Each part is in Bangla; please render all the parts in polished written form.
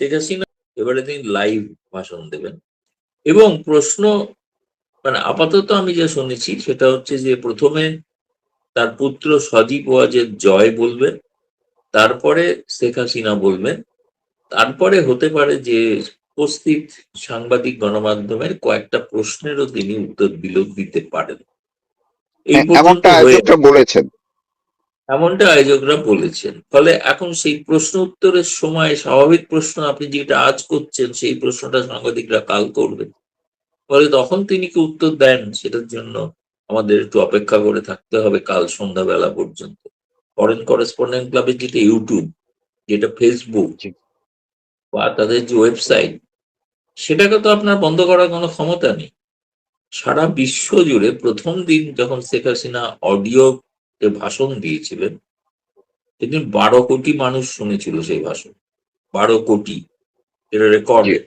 শেখ হাসিনা এবারে তিনি লাইভ ভাষণ দেবেন এবং প্রশ্ন, মানে আপাতত আমি যা শুনেছি সেটা হচ্ছে যে প্রথমে তার পুত্র সজীব ওয়াজেদ জয় বলবেন, তারপরে শেখ হাসিনা বলবেন, তারপরে হতে পারে যে উপস্থিত সাংবাদিক গণমাধ্যমের কয়েকটা প্রশ্নেরও তিনি উত্তর দিতে পারেন। এই হ্যাঁ, পর্যন্ত এমনটা হয়ে আয়োজকরা বলেছেন। এমনটা আয়োজকরা বলেছেন। ফলে এখন সেই প্রশ্ন উত্তরের সময় স্বাভাবিক প্রশ্ন আপনি যেটা আজ করছেন সেই প্রশ্নটা সাংবাদিকরা কাল করবেন। ফলে তখন তিনি কি উত্তর দেন সেটার জন্য আমাদের একটু অপেক্ষা করে থাকতে হবে কাল সন্ধ্যাবেলা পর্যন্ত। ফরেন করেসপন্ডেন্ট ক্লাবের যেটা ইউটিউব, যেটা ফেসবুক জি। বা তাদের যে ওয়েবসাইট, সেটাকে তো আপনার বন্ধ করার কোনো ক্ষমতা নেই। সারা বিশ্ব জুড়ে প্রথম দিন যখন শেখ হাসিনা অডিও ভাষণ দিয়েছিলেন, সেদিন 12 কোটি মানুষ শুনেছিল সেই ভাষণ। 12 কোটি, এটা জি। রেকর্ডে।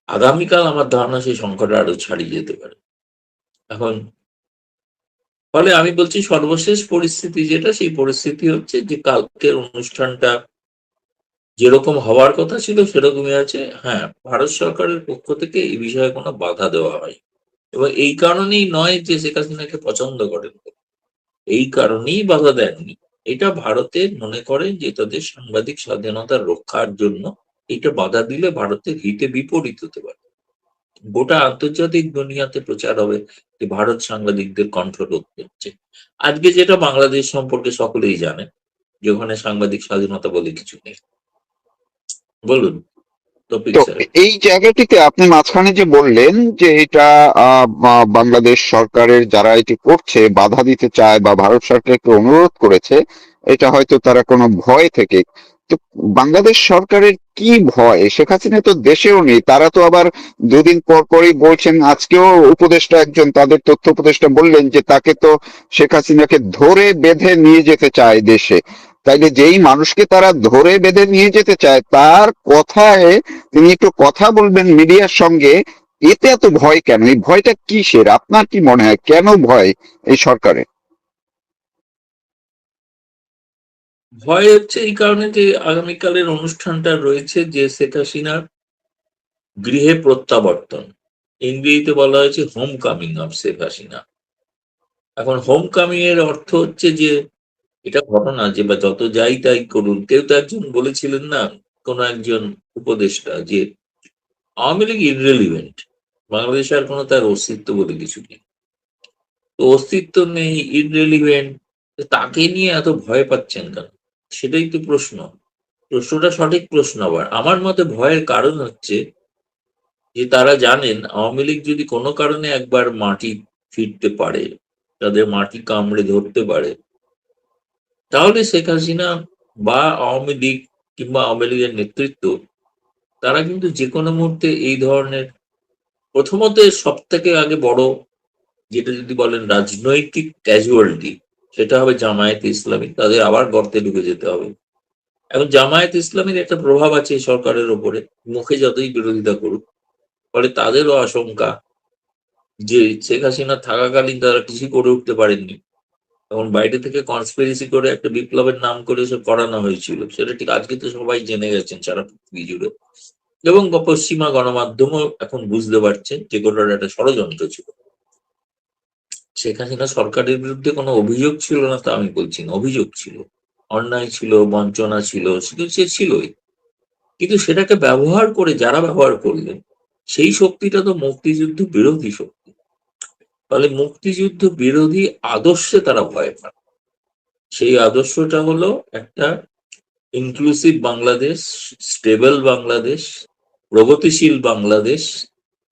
আগামীকাল আমার ধারণা সেই সংখ্যাটা আরো ছাড়িয়ে যেতে পারে। এখন ফলে আমি বলছি সর্বশেষ পরিস্থিতি যেটা, সেই পরিস্থিতি হচ্ছে যে কালকের অনুষ্ঠানটা যেরকম হওয়ার কথা ছিল সেরকমই আছে। হ্যাঁ, ভারত সরকারের পক্ষ থেকে এই বিষয়ে কোনো বাধা দেওয়া হয় এবং এই কারণেই নয় যে শেখ হাসিনাকে পছন্দ করেন, এই কারণেই বাধা দেননি। এটা ভারতের মনে করেন যে তাদের সাংবাদিক স্বাধীনতার রক্ষার জন্য এটা বাধা দিলে ভারতের হিতে বিপরীত হতে পারে। গোটা আন্তর্জাতিক দুনিয়াতে প্রচার হবে যে ভারত সাংবাদিকদের কণ্ঠ রোধ করছে। আজকে যেটা বাংলাদেশ সম্পর্কে সকলেই জানেন যে ওখানে সাংবাদিক স্বাধীনতা বলে কিছু নেই। বলুন তৌফিক তো স্যার। এই জায়গাটিতে আপনি মাঝখানে যে বললেন যে এটা বাংলাদেশ সরকারের যারা এটি করছে বাধা দিতে চায় বা ভারত সরকারকে অনুরোধ করেছে, এটা হয়তো তারা কোনো ভয় থেকে। তো বাংলাদেশ সরকারের কি ভয়? শেখ হাসিনা তো দেশেও নেই, তারা তো আবার দুদিন পর পরই বলছেন। আজকেও উপদেষ্টা একজন, তাদের তথ্য উপদেষ্টা বললেন যে তাকে তো শেখ হাসিনাকে ধরে বেঁধে নিয়ে যেতে চায় দেশে। তাইলে যেই মানুষকে তারা ধরে বেঁধে নিয়ে যেতে চায় তার কথায় তিনি একটু কথা বলবেন মিডিয়ার সঙ্গে, এতে এত ভয় কেন? এই ভয়টা কিসের? আপনার কি মনে হয় কেন ভয় এই সরকারের? ভয় হচ্ছে এই কারণে যে আগামীকালের অনুষ্ঠানটা রয়েছে যে শেখ হাসিনার গৃহে প্রত্যাবর্তন। ইংরেজিতে বলা হয়েছে home coming of Sheikh Hasina. এখন হোম কামিং এর অর্থ হচ্ছে যে এটা ঘটনা যে বা যত যাই তাই করুন, কেউ তো একজন বলেছিলেন না, কোন একজন উপদেষ্টা, যে আওয়ামী লীগ ইররেলিভেন্ট, বাংলাদেশে আর কোনো তার অস্তিত্ব বলে কিছু নেই। তো অস্তিত্ব নেই, ইররেলিভেন্ট, তাকে নিয়ে এত ভয় পাচ্ছেন কেন? সেটাই তো প্রশ্ন। প্রশ্নটা সঠিক প্রশ্ন। আবার আমার মতে ভয়ের কারণ হচ্ছে যে তারা জানেন আওয়ামী লীগ যদি কোনো কারণে একবার মাটি ফিরতে পারে, তাদের মাটি কামড়ে ধরতে পারে, তাহলে শেখ হাসিনা বা আওয়ামী লীগ কিংবা আওয়ামী লীগের নেতৃত্ব তারা কিন্তু যে কোনো মুহূর্তে এই ধরনের, প্রথমত সব থেকে আগে বড় যেটা যদি বলেন রাজনৈতিক ক্যাজুয়ালিটি, সেটা হবে জামায়াতে ইসলামী। তাদের আবার গর্তে ঢুকে যেতে হবে। এখন জামায়াত ইসলামীর একটা প্রভাব আছে এই সরকারের ওপরে, মুখে যতই বিরোধিতা করুক। ফলে তাদেরও আশঙ্কা যে শেখ হাসিনা থাকাকালীন তারা কিছু করে উঠতে পারেননি, তখন বাইরে থেকে কনস্পিরেসি করে একটা বিপ্লবের নাম করে সব করানো হয়েছিল, সেটা ঠিক আজকে তো সবাই জেনে গেছেন সারা পৃথিবী জুড়ে। এবং পশ্চিমা গণমাধ্যমও এখন বুঝতে পারছেন যে গোটাটা একটা ষড়যন্ত্র ছিল। শেখ হাসিনা সরকারের বিরুদ্ধে কোনো অভিযোগ ছিল না তা আমি বলছি না, অভিযোগ ছিল, অন্যায় ছিল, বঞ্চনা ছিল, শুধু সে ছিলই। কিন্তু সেটাকে ব্যবহার করে যারা ব্যবহার করলেন, সেই শক্তিটা তো মুক্তিযুদ্ধ বিরোধী শক্তি। ফলে মুক্তিযুদ্ধ বিরোধী আদর্শে তারা ভয় পান। সেই আদর্শটা হলো একটা ইনক্লুসিভ বাংলাদেশ, স্টেবল বাংলাদেশ, প্রগতিশীল বাংলাদেশ,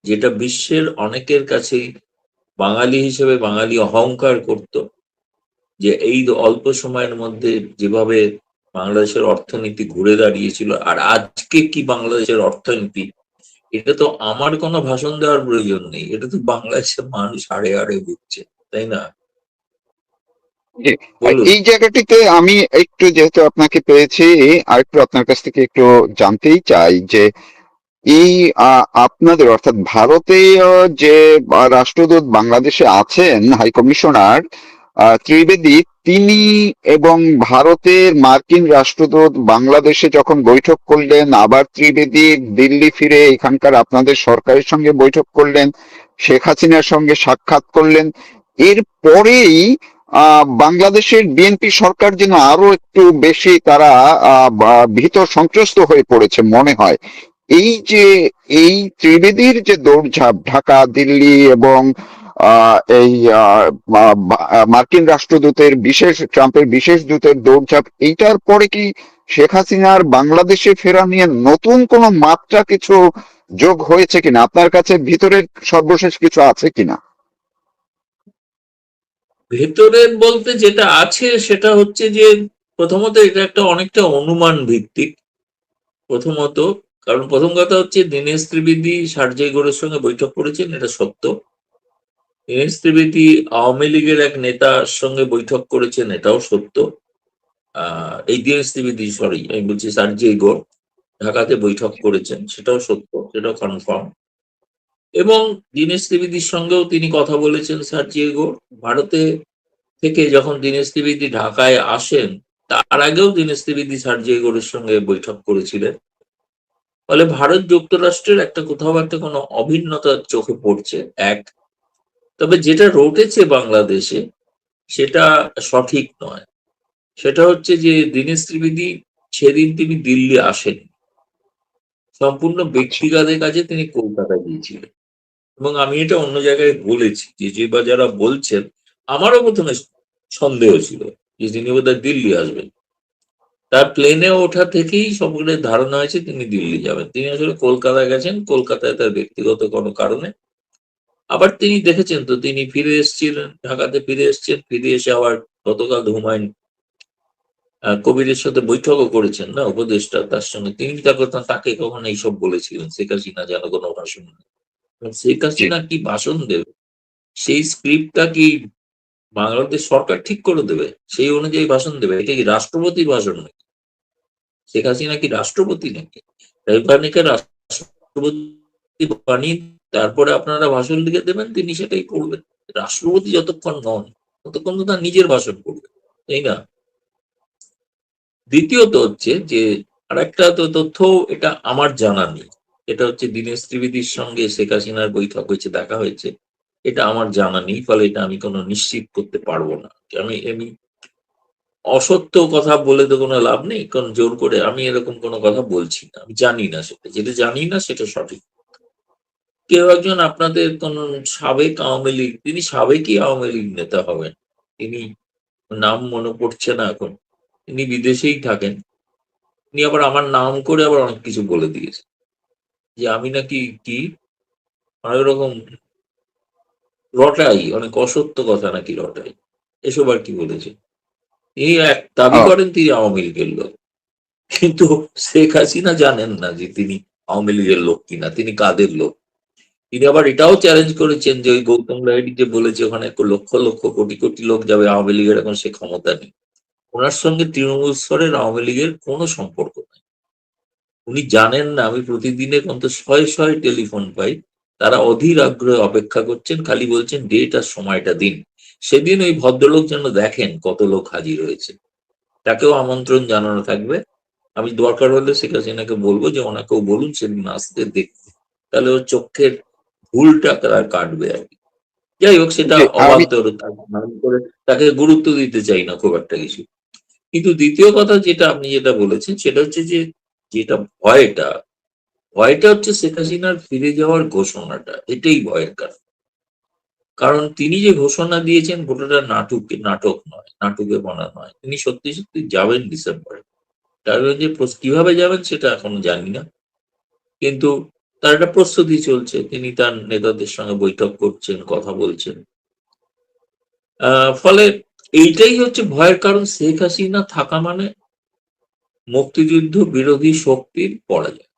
যেটা বিশ্বের অনেকের কাছেই বাঙালি হিসেবে বাঙালি অহংকার করত যে এই অল্প সময়ের মধ্যে যেভাবে বাংলাদেশের অর্থনীতি ঘুরে দাঁড়িয়েছিল। আর আজকে কি বাংলাদেশের অর্থনীতি, এটা তো আমার কোনো ভাষণ দেওয়ার প্রয়োজন নেই, এটা তো বাংলাদেশের মানুষ হাড়ে হাড়ে বুঝছে, তাই না? জি। আর বলুন। এই জায়গাটিতে আমি একটু, যেহেতু আপনাকে পেয়েছি, আরেকটু আপনার কাছ থেকে একটু জানতেই চাই যে এই আপনাদের অর্থাৎ ভারতীয় যে রাষ্ট্রদূত বাংলাদেশে আছেন, হাই কমিশনার ত্রিবেদী, তিনি এবং ভারতের মার্কিন রাষ্ট্রদূত বাংলাদেশে যখন বৈঠক করলেন, আবার ত্রিবেদী দিল্লি ফিরে এখানকার আপনাদের সরকারের সঙ্গে বৈঠক করলেন, শেখ হাসিনার সঙ্গে সাক্ষাৎ করলেন, এর পরেই বাংলাদেশের বিএনপি সরকার যেন আরো একটু বেশি তারা ভীত সন্ত্রস্ত হয়ে পড়েছে মনে হয়। এই যে এই ত্রিবেদীর যে দৌড়ঝাঁপ ঢাকা, দিল্লি এবং এই মার্কিন রাষ্ট্রদূতের ট্রাম্পের বিশেষ দূতের দৌড়ঝাঁপ, এইটার পরে কি শেখ হাসিনার বাংলাদেশে ফেরা নিয়ে নতুন কোনো মাত্রা কিছু যোগ হয়েছে কিনা? আপনার কাছে ভিতরের সর্বশেষ কিছু আছে কিনা? ভেতরের বলতে যেটা আছে সেটা হচ্ছে যে, প্রথমত এটা একটা অনেকটা অনুমান ভিত্তিক। প্রথমত, কারণ প্রথম কথা হচ্ছে দীনেশ ত্রিবেদী সার্জেই গোরের সঙ্গে বৈঠক করেছেন, এটা সত্য। দীনেশ ত্রিবেদী আওয়ামী লীগের এক নেতার সঙ্গে বৈঠক করেছেন, এটাও সত্য। এই দীনেশ ত্রিবেদী, সরি আমি বলছি সার্জেই গোর ঢাকাতে বৈঠক করেছেন, সেটাও সত্য, সেটাও কনফার্ম। এবং দীনেশ ত্রিবেদীর সঙ্গেও তিনি কথা বলেছেন সার্জেই গোর। ভারতে থেকে যখন দীনেশ ত্রিবেদী ঢাকায় আসেন, তার আগেও দীনেশ ত্রিবেদী সার্জেই গোরের সঙ্গে বৈঠক করেছিলেন। ফলে ভারত যুক্তরাষ্ট্রের একটা কোথাও একটা কোনো অভিন্নতা চোখে পড়ছে, এক। তবে যেটা রটেছে বাংলাদেশে সেটা সঠিক নয়। সেটা হচ্ছে যে দীনেশ ত্রিবেদী সেদিন তিনি দিল্লি আসেন, সম্পূর্ণ আচ্ছা। ব্যক্তিগত কাজে তিনি কলকাতায় গিয়েছিলেন। এবং আমি এটা অন্য জায়গায় বলেছি যে বা যারা বলছেন, আমারও প্রথমে সন্দেহ ছিল যে তিনি বোধহয় দিল্লি আসবেন। তার প্লেনে ওঠা থেকেই সকলের ধারণা হয়েছে তিনি দিল্লি যাবেন। তিনি আসলে কলকাতায় গেছেন, কলকাতায় তার ব্যক্তিগত কোনো কারণে। আবার তিনি দেখেছেন তো, তিনি ফিরে এসেছিলেন, ঢাকাতে ফিরে এসেছেন, ফিরে এসে আবার গতকাল হুমায়ুন কবিরের সাথে বৈঠকও করেছেন না, উপদেষ্টা তার সঙ্গে। তিনি তাকে কখন এইসব বলেছিলেন শেখ হাসিনা যেন কোনো ভাষণ নেই। শেখ জি। হাসিনা কি ভাষণ দেবে, সেই স্ক্রিপ্টটা কি বাংলাদেশ সরকার ঠিক করে দেবে, সেই অনুযায়ী ভাষণ দেবে? এটা কি রাষ্ট্রপতির ভাষণ নাকি? শেখ হাসিনা কি রাষ্ট্রপতি নাকি? রাজধানীকে রাষ্ট্রপতি বানিয়ে তারপরে আপনারা ভাষণ লিখে দেবেন, তিনি সেটাই পড়বেন। রাষ্ট্রপতি যতক্ষণ নন ততক্ষণ তো তার নিজের ভাষণ পড়বে, তাই না? দ্বিতীয়ত হচ্ছে যে, আরেকটা তো তথ্য, এটা আমার জানা নেই। এটা হচ্ছে দীনেশ ত্রিবেদীর সঙ্গে শেখ হাসিনার বৈঠক হয়েছে, দেখা হয়েছে, এটা আমার জানা নেই। ফলে এটা আমি কোনো নিশ্চিত করতে পারবো না। আমি অসত্য কথা বলে তো কোনো লাভ নেই, কারণ জোর করে আমি এরকম কোনো কথা বলছি না। আমি জানি না, সেটা যেটা জানি না সেটা সঠিক। কেউ একজন আপনাদের কোন সাবেক আওয়ামী লীগ, তিনি সাবেকই আওয়ামী লীগ নেতা হবেন, তিনি নাম মনে পড়ছে না এখন, তিনি বিদেশেই থাকেন। তিনি আবার আমার নাম করে আবার অনেক কিছু বলে দিয়েছে, যে আমি নাকি কি অনেক রকম রটাই, অনেক অসত্য কথা নাকি রটাই, এসব আর কি বলেছে। তিনি এক দাবি ও, করেন তিনি আওয়ামী লীগের লোক, কিন্তু শেখ হাসিনা জানেন না যে তিনি আওয়ামী লীগের লোক কিনা, তিনি কাদের লোক। তিনি আবার এটাও চ্যালেঞ্জ করেছেন যে ওই গৌতম লাহিড়ী যে বলেছে ওখানে লক্ষ লক্ষ কোটি কোটি লোক যাবে, আওয়ামী লীগের এখন সে ক্ষমতা নেই। ওনার সঙ্গে তৃণমূল স্তরের আওয়ামী লীগের কোনো সম্পর্ক নেই। উনি জানেন না, আমি প্রতিদিনে অন্তত শয়ে শয়ে টেলিফোন পাই, তারা অধীর আগ্রহে অপেক্ষা করছেন, খালি বলছেন ডেট আর সময়টা দিন। সেদিন ওই ভদ্রলোক যেন দেখেন কত লোক হাজির হয়েছে, তাকেও আমন্ত্রণ জানানো থাকবে। আমি দরকার হলে শেখ হাসিনাকে বলবো যে ওনাকেও বলুন সেদিন আসতে দেখতে, তাহলে ওর চোখের ভুলটা তারা কাটবে আর কি। যাই হোক, সেটা জি। আমি অবান্তর, করে তাকে গুরুত্ব দিতে চাই না খুব একটা কিছু। কিন্তু দ্বিতীয় কথা যেটা আপনি যেটা বলেছেন সেটা হচ্ছে যে, যেটা ভয়টা, ভয়টা হচ্ছে শেখ হাসিনার ফিরে যাওয়ার ঘোষণাটা, এটাই ভয়ের কারণ। কারণ তিনি যে ঘোষণা দিয়েছেন গোটাটা নাটক নয়, নাটকে বনা নয়। তিনি সত্যি সত্যি যাবেন ডিসেম্বরে। তার যে কিভাবে যাবেন সেটা এখনো জানি না, কিন্তু তার একটা প্রস্তুতি চলছে। তিনি তার নেতাদের সঙ্গে বৈঠক করছেন, কথা বলছেন। ফলে এইটাই হচ্ছে ভয়ের কারণ। শেখ হাসিনা থাকা মানে মুক্তিযুদ্ধ বিরোধী শক্তির পরাজয়।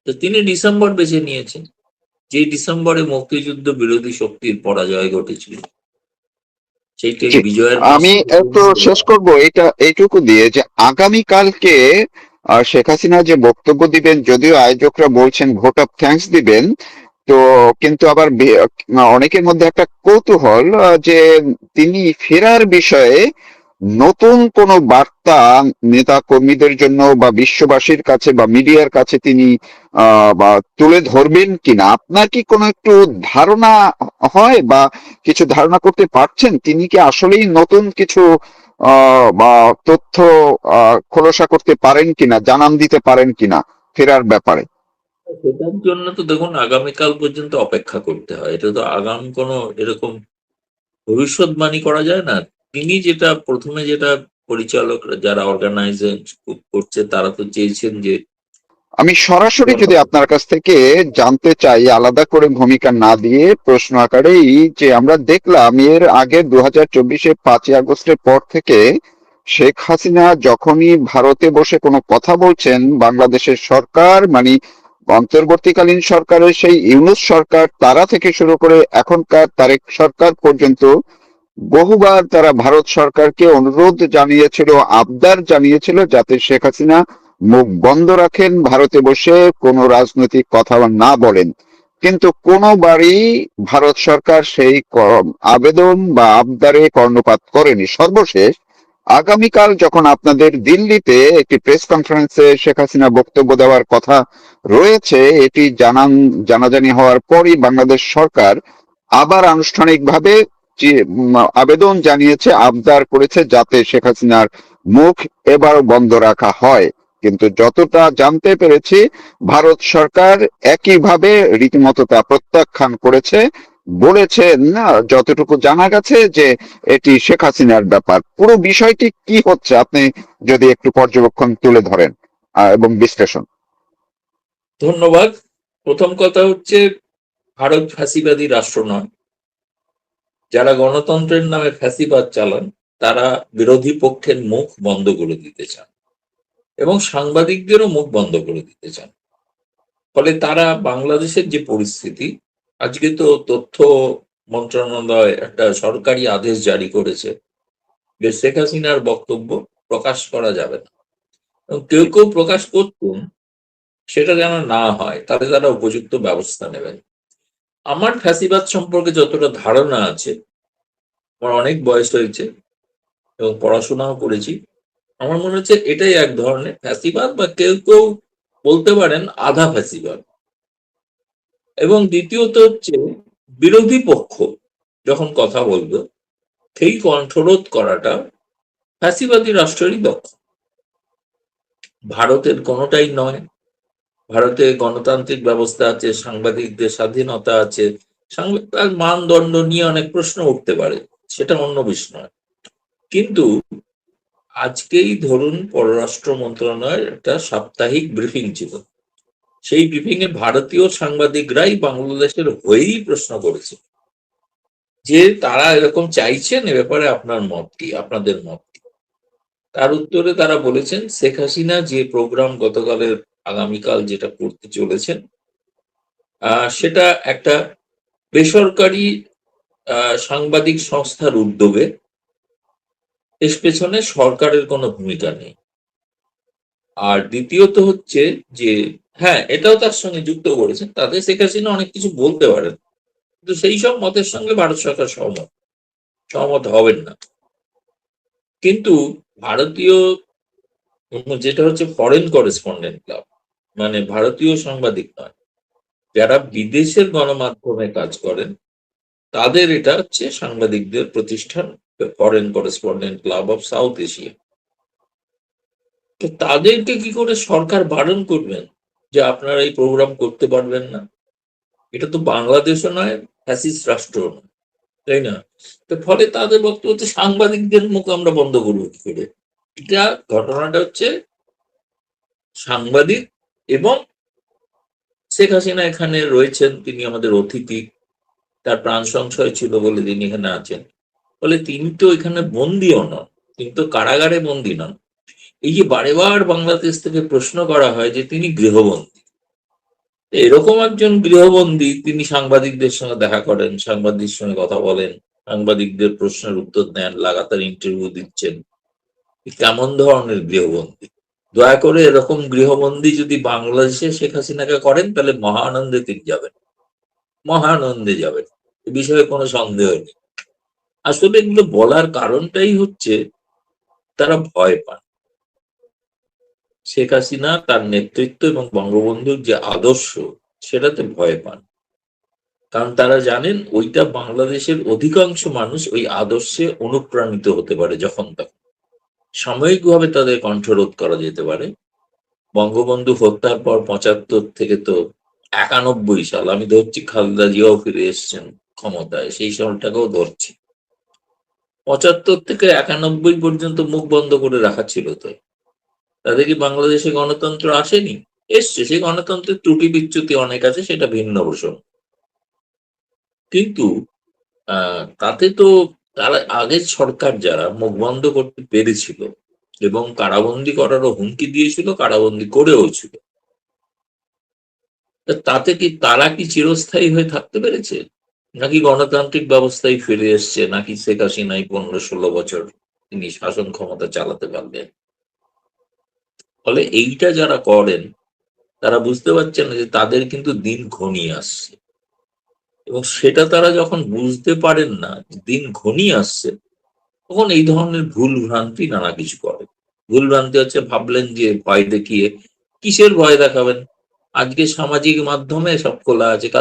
তো তিনি ডিসেম্বর বেছে নিয়েছেন, যে ডিসেম্বরে মুক্তিযুদ্ধ বিরোধী শক্তির পরাজয় ঘটেছিল, সেইটাই জি। বিজয়ের মাস। আমি একটু শেষ করব এটা এইটুকু দিয়ে যে আগামীকালকে শেখ হাসিনা যে বক্তব্য দিবেন, যদিও আয়োজকরা বলছেন ভোট অফ থ্যাঙ্কস দিবেন, তো কিন্তু আবার অনেকের মধ্যে একটা কৌতূহল যে তিনি ফেরার বিষয়ে নতুন কোনো বার্তা নেতা কর্মীদের জন্য বা বিশ্ববাসীর কাছে বা মিডিয়ার কাছে তিনি বা তুলে ধরবেন কিনা, আপনার কি কোনো একটু ধারণা হয় বা কিছু ধারণা করতে পারছেন তিনি কি আসলেই নতুন কিছু বা তথ্য খোলসা করতে পারেন কিনা, জানান দিতে পারেন কিনা ফেরার ব্যাপারে? সেটার জন্য তো দেখুন আগামীকাল পর্যন্ত অপেক্ষা করতে হয়। এটা তো আগাম কোনো এরকম ভবিষ্যৎবাণী করা যায় না। তিনি যেটা প্রথমে যেটা পরিচালক যারা অর্গানাইজেশন করছে তারা তো চেয়েছেন যে আমি সরাসরি যদি আপনার কাছ থেকে জানতে চাই, আলাদা করে ভূমিকা না দিয়ে প্রশ্ন আকারেই, যে আমরা দেখলাম এর আগে 2024-এ 5ই আগস্টের পর থেকে শেখ হাসিনা যখনই ভারতে বসে কোনো কথা বলছেন, বাংলাদেশের সরকার মানে অন্তর্বর্তীকালীন সরকারের সেই ইউনূস সরকার তারা থেকে শুরু করে এখনকার তারেক সরকার পর্যন্ত বহুবার তারা ভারত সরকারকে অনুরোধ জানিয়েছিল, আবদার জানিয়েছিল যাতে শেখ হাসিনা মুখ বন্ধ রাখেন, ভারতে বসে কোনো রাজনৈতিক কথা না বলেন। কিন্তু কোনোবারই ভারত সরকার সেই আবেদন বা আবদারে কর্ণপাত করেনি। সর্বশেষ আগামীকাল যখন আপনাদের দিল্লিতে একটি প্রেস কনফারেন্সে শেখ হাসিনা বক্তব্য দেওয়ার কথা রয়েছে, এটি জানাজানি হওয়ার পরই বাংলাদেশ সরকার আবার আনুষ্ঠানিকভাবে আবেদন জানিয়েছে, আবদার করেছে যাতে শেখ হাসিনার মুখ এবার বন্ধ রাখা হয়। কিন্তু যতটা জানতে পেরেছি ভারত সরকার একইভাবে রীতিমতো তা প্রত্যাখ্যান করেছে, বলেছেন যতটুকু জানা গেছে যে এটি শেখ হাসিনার ব্যাপার। পুরো বিষয়টি কি হচ্ছে আপনি যদি একটু পর্যবেক্ষণ তুলে ধরেন এবং বিশ্লেষণ। ধন্যবাদ। প্রথম কথা হচ্ছে ভারত ফ্যাসিবাদী রাষ্ট্র নয়। যারা গণতন্ত্রের নামে ফ্যাসিবাদ চালান তারা বিরোধী পক্ষের মুখ বন্ধ করে দিতে চান এবং সাংবাদিকদেরও মুখ বন্ধ করে দিতে চান। ফলে তারা বাংলাদেশের যে পরিস্থিতি, আজকে তো তথ্য মন্ত্রণালয় একটা সরকারি আদেশ জারি করেছে যে শেখ হাসিনার বক্তব্য প্রকাশ করা যাবে না, এবং কেউ কেউ প্রকাশ করতেন, সেটা যেন না হয় তাহলে তারা উপযুক্ত ব্যবস্থা নেবেন। আমার ফ্যাসিবাদ সম্পর্কে যতটা ধারণা আছে, আমার অনেক বয়স হয়েছে এবং পড়াশোনাও করেছি, আমার মনে হচ্ছে এটাই এক ধরনের ফ্যাসিবাদ, বা কেউ কেউ বলতে পারেন আধা ফ্যাসিবাদ। এবং দ্বিতীয়ত হচ্ছে বিরোধী পক্ষ যখন কথা বলবে সেই কণ্ঠরোধ করাটা ফ্যাসিবাদী রাষ্ট্রেরই দক্ষ, ভারতের কোনোটাই নয়। ভারতে গণতান্ত্রিক ব্যবস্থা আছে, সাংবাদিকদের স্বাধীনতা আছে, সাংবাদিক মানদণ্ড নিয়ে অনেক প্রশ্ন উঠতে পারে, সেটা অন্য বিষয়। কিন্তু আজকেই ধরুন পররাষ্ট্র মন্ত্রণালয়ের একটা সাপ্তাহিক ব্রিফিং ছিল, সেই ব্রিফিং এ ভারতীয় সাংবাদিকরাই বাংলাদেশের হয়েই প্রশ্ন করেছে যে তারা এরকম চাইছেন, এ ব্যাপারে আপনার মত কি, আপনাদের মত কি। তার উত্তরে তারা বলেছেন শেখ হাসিনা যে প্রোগ্রাম গতকালের আগামীকাল যেটা করতে চলেছেন সেটা একটা বেসরকারি সাংবাদিক সংস্থার উদ্যোগে, এর পেছনে সরকারের কোনো ভূমিকা নেই। আর দ্বিতীয়ত হচ্ছে যে হ্যাঁ, এটাও তার সঙ্গে যুক্ত করেছেন, তাতে শেখ হাসিনা অনেক কিছু বলতে পারেন, কিন্তু সেই সব মতের সঙ্গে ভারত সরকার সহমত হবেন না। কিন্তু ভারতীয় যেটা হচ্ছে ফরেন করেসপন্ডেন্ট ক্লাব, মানে ভারতীয় সাংবাদিক নয়, যারা বিদেশের গণমাধ্যমে কাজ করেন, তাদের এটা হচ্ছে সাংবাদিকদের প্রতিষ্ঠান, foreign correspondent club of south Asia. তো তাদেরকে কি করে সরকার বারণ করবেন যে আপনারা এই প্রোগ্রাম করতে পারবেন না? এটা তো বাংলাদেশও নয়, ফ্যাসিস্ট রাষ্ট্র নয়, তাই না? তো ফলে তাদের বক্তব্য হচ্ছে সাংবাদিকদের মুখ আমরা বন্ধ করবো কি করে। এটা ঘটনাটা হচ্ছে সাংবাদিক এবং শেখ হাসিনা এখানে রয়েছেন, তিনি আমাদের অতিথি, তার প্রাণ সংশয় ছিল বলে তিনি এখানে আছেন। ফলে তিনি তো এখানে বন্দিও নন, তিনি তো কারাগারে বন্দী নন। এই যে বারে বার বাংলাদেশ থেকে প্রশ্ন করা হয় যে তিনি গৃহবন্দী, এরকম একজন গৃহবন্দী তিনি সাংবাদিকদের সঙ্গে দেখা করেন, সাংবাদিকদের সঙ্গে কথা বলেন, সাংবাদিকদের প্রশ্নের উত্তর দেন, লাগাতার ইন্টারভিউ দিচ্ছেন, কেমন ধরনের গৃহবন্দী? দয়া করে এরকম গৃহবন্দী যদি বাংলাদেশে শেখ হাসিনাকে করেন তাহলে মহা আনন্দে তিনি যাবেন, মহা আনন্দে যাবেন, এ বিষয়ে কোনো সন্দেহ নেই। আসলে এগুলো বলার কারণটাই হচ্ছে তারা ভয় পান। শেখ হাসিনা তার নেতৃত্ব এবং বঙ্গবন্ধুর যে আদর্শ সেটাতে ভয় পান, কারণ তারা জানেন ওইটা বাংলাদেশের অধিকাংশ মানুষ ওই আদর্শে অনুপ্রাণিত হতে পারে যখন তখন। সাময়িকভাবে তাদের কণ্ঠরোধ করা যেতে পারে। বঙ্গবন্ধু হত্যার পর ৭৫ থেকে তো ৯১ সাল, আমি ধরছি খালেদা জিয়াও ফিরে এসছেন ক্ষমতায়, সেই সালটাকেও ধরছি। ৭৫ থেকে ৯১ পর্যন্ত মুখ বন্ধ করে রাখা ছিল তো। তাদের কি বাংলাদেশে গণতন্ত্র আসেনি? এসছে, সেই গণতন্ত্রের ত্রুটি বিচ্যুতি অনেক আছে, সেটা ভিন্ন প্রসঙ্গ। কিন্তু তাতে তো তারা আগের সরকার যারা মুখ বন্ধ করতে পেরেছিল এবং কারাবন্দী করারও হুমকি দিয়েছিল, কারাবন্দী করেও ছিল, তাতে কি তারা কি চিরস্থায়ী হয়ে থাকতে পেরেছে? নাকি গণতান্ত্রিক ব্যবস্থায় ফিরে এসছে, নাকি শেখ হাসিনাই ১৫-১৬ বছর তিনি শাসন ক্ষমতা চালাতে পারলেন? ফলে এইটা যারা করেন তারা বুঝতে পারছেন না যে তাদের কিন্তু দিন ঘনিয়ে আসছে, এবং সেটা তারা যখন বুঝতে পারেন না যে দিন ঘনিয়ে আসছে, তখন এই ধরনের ভুল ভ্রান্তি নানা কিছু করে। ভুল ভ্রান্তি হচ্ছে, ভাবলেন যে ভয় দেখিয়ে, কিসের ভয় দেখাবেন? আজকে সামাজিক মাধ্যমে সব খোলা আছে, কাল